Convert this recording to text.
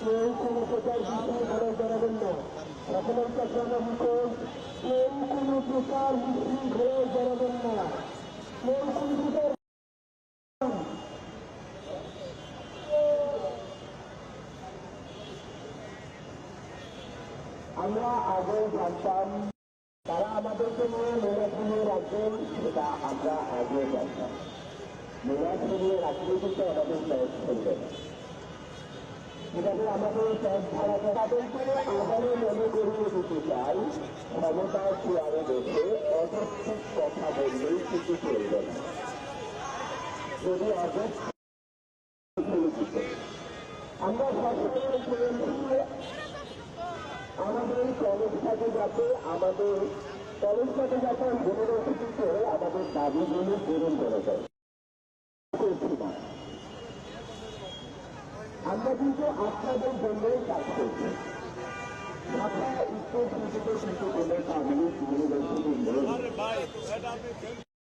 কেউ কোনো প্রকার বিষয় ঘরে জড়াবেন না। সকলের কাছে আমার রিকোয়েস্ট, কেউ কোনো প্রকার মিছিল ঘরে জড়াবেন না। কেউ কোনো প্রকার আমরা আগে জানতাম তারা আমাদেরকে নিয়ে মেলা ফিরিয়ে রাখবেন, সেটা আমরা আগে জানতাম। মেলা ফিরিয়ে রাখলে কিন্তু আমাদের প্যাস চলবে না। এভাবে আমাদের প্যাস ভাড়াতে তাদেরকে আবারও মনে করিয়ে দিতে চাই, ক্ষমতার চেয়ারে বসে অযৌক্তিক কথা বললেই কিন্তু চলবে না। যদি অযৌক্তিক আমরা সবসময় আমাদের কলেজটাকে যাতে ইউনিভার্সিটি করে আমাদের দাবিগুলো পূরণ করা যায় করছি না। আমরা কিন্তু আপনাদের জন্যই কাজ করছি। ঢাকা উত্তর সিটিতে কিন্তু কোনো পাবলিক ইউনিভার্সিটি নেই।